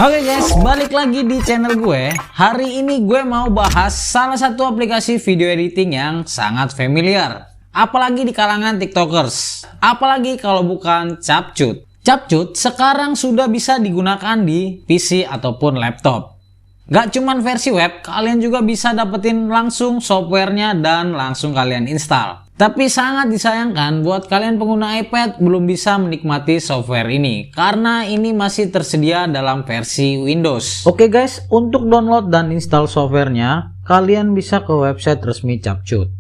Oke guys, balik lagi di channel gue. Hari ini gue mau bahas salah satu aplikasi video editing yang sangat familiar, apalagi di kalangan tiktokers, apalagi kalau bukan Capcut. Capcut sekarang sudah bisa digunakan di PC ataupun laptop. Gak cuman versi web, kalian juga bisa dapetin langsung softwarenya dan langsung kalian install. Tapi sangat disayangkan buat kalian pengguna iPad belum bisa menikmati software ini karena ini masih tersedia dalam versi Windows. Oke guys, untuk download dan install softwarenya, kalian bisa ke website resmi Capcut.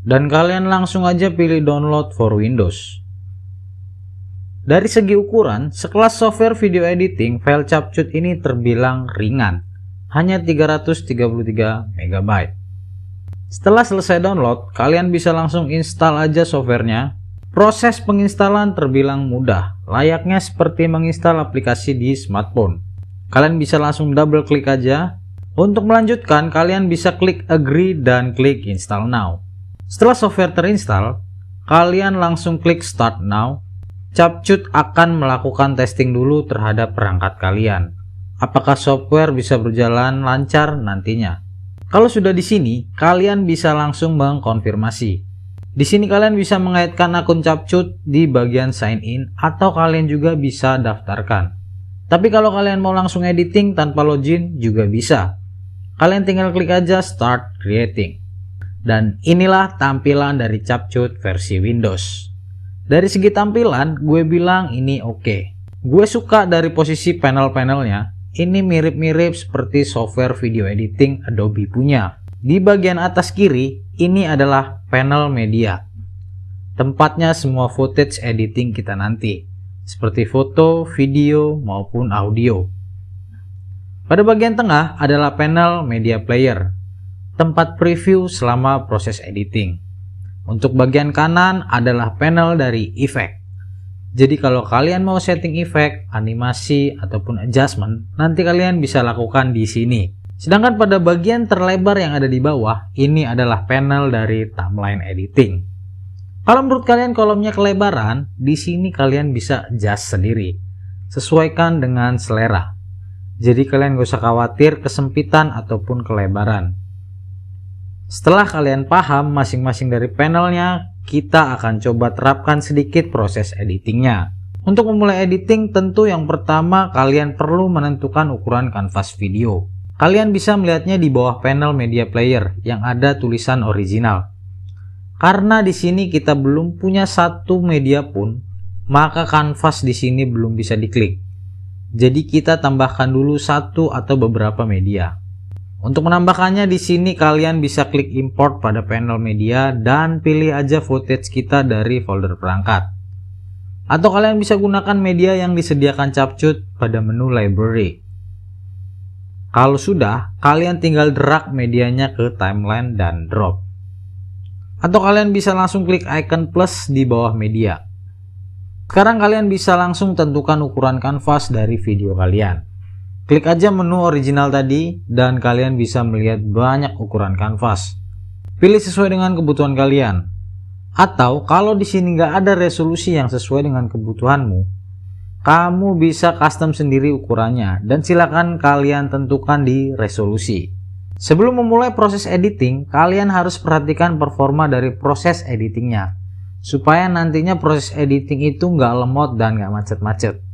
Dan kalian langsung aja pilih download for Windows. Dari segi ukuran, sekelas software video editing, file Capcut ini terbilang ringan, hanya 333 MB. Setelah selesai download, kalian bisa langsung install aja softwarenya. Proses penginstalan terbilang mudah, layaknya seperti menginstal aplikasi di smartphone. Kalian bisa langsung double klik aja. Untuk melanjutkan, kalian bisa klik agree dan klik install now. Setelah software terinstall, kalian langsung klik start now. Capcut akan melakukan testing dulu terhadap perangkat kalian. Apakah software bisa berjalan lancar nantinya? Kalau sudah di sini, kalian bisa langsung mengkonfirmasi. Di sini kalian bisa mengaitkan akun Capcut di bagian sign in atau kalian juga bisa daftarkan. Tapi kalau kalian mau langsung editing tanpa login juga bisa. Kalian tinggal klik aja start creating. Dan inilah tampilan dari Capcut versi Windows. Dari segi tampilan, gue bilang ini oke. Gue suka dari posisi panel-panelnya. Ini mirip-mirip seperti software video editing Adobe punya. Di bagian atas kiri, ini adalah panel media. Tempatnya semua footage editing kita nanti, seperti foto, video, maupun audio. Pada bagian tengah adalah panel media player, tempat preview selama proses editing. Untuk bagian kanan adalah panel dari efek. Jadi kalau kalian mau setting efek, animasi, ataupun adjustment, nanti kalian bisa lakukan di sini. Sedangkan pada bagian terlebar yang ada di bawah, ini adalah panel dari timeline editing. Kalau menurut kalian kolomnya kelebaran, di sini kalian bisa adjust sendiri. Sesuaikan dengan selera. Jadi kalian gak usah khawatir kesempitan ataupun kelebaran. Setelah kalian paham masing-masing dari panelnya, kita akan coba terapkan sedikit proses editingnya. Untuk memulai editing, tentu yang pertama kalian perlu menentukan ukuran kanvas video. Kalian bisa melihatnya di bawah panel media player yang ada tulisan original. Karena di sini kita belum punya satu media pun, maka kanvas di sini belum bisa diklik. Jadi kita tambahkan dulu satu atau beberapa media. Untuk menambahkannya di sini kalian bisa klik import pada panel media dan pilih aja footage kita dari folder perangkat. Atau kalian bisa gunakan media yang disediakan Capcut pada menu library. Kalau sudah, kalian tinggal drag medianya ke timeline dan drop. Atau kalian bisa langsung klik icon plus di bawah media. Sekarang kalian bisa langsung tentukan ukuran kanvas dari video kalian. Klik aja menu original tadi dan kalian bisa melihat banyak ukuran kanvas. Pilih sesuai dengan kebutuhan kalian. Atau kalau di sini nggak ada resolusi yang sesuai dengan kebutuhanmu, kamu bisa custom sendiri ukurannya dan silakan kalian tentukan di resolusi. Sebelum memulai proses editing, kalian harus perhatikan performa dari proses editingnya, supaya nantinya proses editing itu nggak lemot dan nggak macet-macet.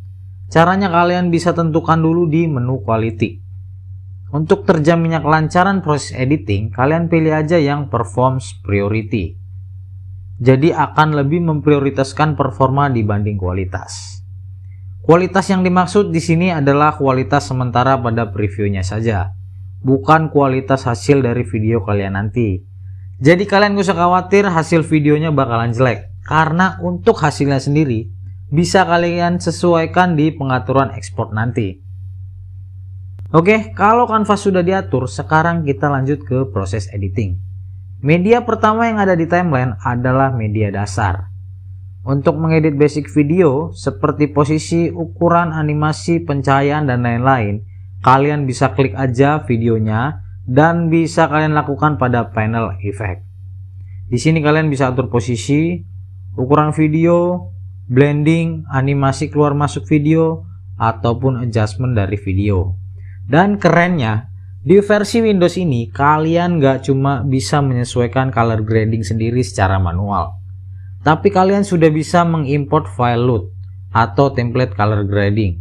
Caranya kalian bisa tentukan dulu di menu quality. Untuk terjaminnya kelancaran proses editing, kalian pilih aja yang performs priority. Jadi akan lebih memprioritaskan performa dibanding kualitas. Kualitas yang dimaksud di sini adalah kualitas sementara pada previewnya saja, bukan kualitas hasil dari video kalian nanti. Jadi kalian gak usah khawatir hasil videonya bakalan jelek, karena untuk hasilnya sendiri bisa kalian sesuaikan di pengaturan ekspor nanti. Oke, kalau kanvas sudah diatur, sekarang kita lanjut ke proses editing. Media pertama yang ada di timeline adalah media dasar. Untuk mengedit basic video seperti posisi, ukuran, animasi, pencahayaan, dan lain-lain, kalian bisa klik aja videonya dan bisa kalian lakukan pada panel effect. Di sini kalian bisa atur posisi, ukuran video, blending, animasi keluar masuk video, ataupun adjustment dari video. Dan kerennya, di versi Windows ini kalian nggak cuma bisa menyesuaikan color grading sendiri secara manual, tapi kalian sudah bisa mengimport file LUT atau template color grading.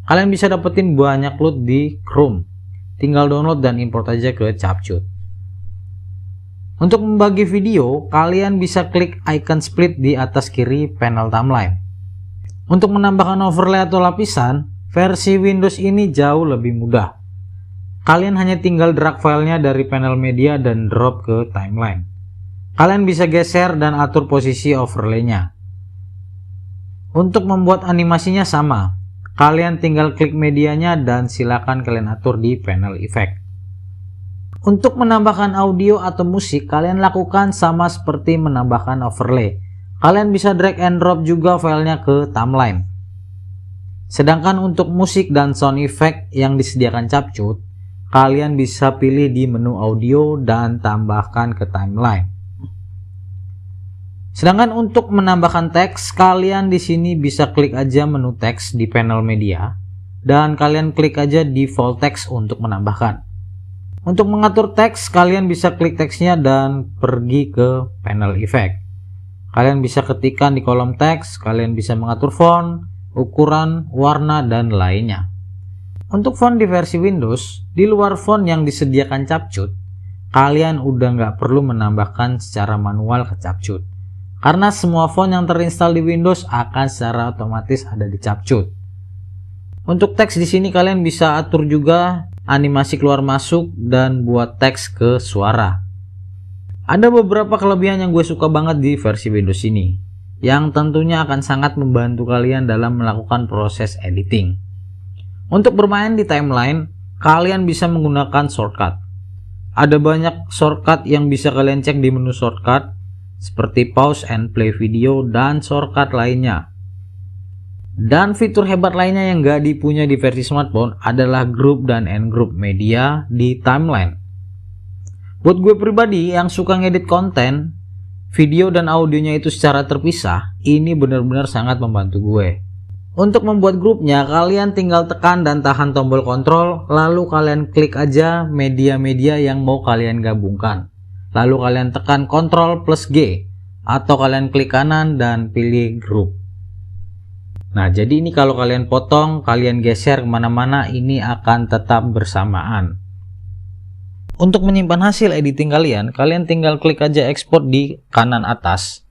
Kalian bisa dapetin banyak LUT di Chrome, tinggal download dan import aja ke Capcut. Untuk membagi video, kalian bisa klik icon split di atas kiri panel timeline. Untuk menambahkan overlay atau lapisan, versi Windows ini jauh lebih mudah. Kalian hanya tinggal drag filenya dari panel media dan drop ke timeline. Kalian bisa geser dan atur posisi overlaynya. Untuk membuat animasinya sama, kalian tinggal klik medianya dan silakan kalian atur di panel effect. Untuk menambahkan audio atau musik, kalian lakukan sama seperti menambahkan overlay. Kalian bisa drag and drop juga filenya ke timeline. Sedangkan untuk musik dan sound effect yang disediakan Capcut, kalian bisa pilih di menu audio dan tambahkan ke timeline. Sedangkan untuk menambahkan teks, kalian di sini bisa klik aja menu teks di panel media dan kalian klik aja default text untuk menambahkan. Untuk mengatur teks, kalian bisa klik teksnya dan pergi ke panel effect. Kalian bisa ketikkan di kolom teks, kalian bisa mengatur font, ukuran, warna, dan lainnya. Untuk font di versi Windows, di luar font yang disediakan Capcut, kalian udah nggak perlu menambahkan secara manual ke Capcut. Karena semua font yang terinstall di Windows akan secara otomatis ada di Capcut. Untuk teks di sini kalian bisa atur juga animasi keluar masuk dan buat teks ke suara. Ada beberapa kelebihan yang gue suka banget di versi Windows ini, yang tentunya akan sangat membantu kalian dalam melakukan proses editing. Untuk bermain di timeline, kalian bisa menggunakan shortcut. Ada banyak shortcut yang bisa kalian cek di menu shortcut, seperti pause and play video dan shortcut lainnya. Dan fitur hebat lainnya yang gak dipunya di versi smartphone adalah group dan ungroup media di timeline. Buat gue pribadi yang suka ngedit konten, video dan audionya itu secara terpisah, ini benar-benar sangat membantu gue. Untuk membuat grupnya, kalian tinggal tekan dan tahan tombol kontrol, lalu kalian klik aja media-media yang mau kalian gabungkan. Lalu kalian tekan Ctrl plus G, atau kalian klik kanan dan pilih group. Nah, jadi ini kalau kalian potong, kalian geser kemana-mana, ini akan tetap bersamaan. Untuk menyimpan hasil editing kalian tinggal klik aja export di kanan atas.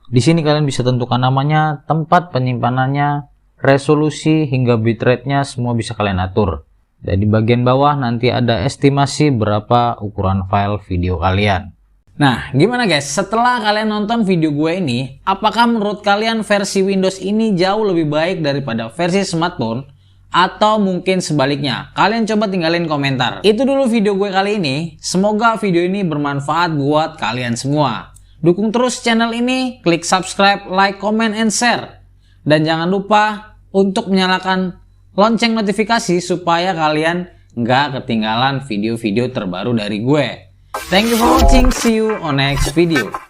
Di sini kalian bisa tentukan namanya, tempat penyimpanannya, resolusi hingga bitrate-nya semua bisa kalian atur. Dan di bagian bawah nanti ada estimasi berapa ukuran file video kalian. Nah, gimana guys? Setelah kalian nonton video gue ini, apakah menurut kalian versi Windows ini jauh lebih baik daripada versi smartphone? Atau mungkin sebaliknya? Kalian coba tinggalin komentar. Itu dulu video gue kali ini. Semoga video ini bermanfaat buat kalian semua. Dukung terus channel ini, klik subscribe, like, comment, and share. Dan jangan lupa untuk menyalakan lonceng notifikasi supaya kalian nggak ketinggalan video-video terbaru dari gue. Thank you for watching. See you on next video.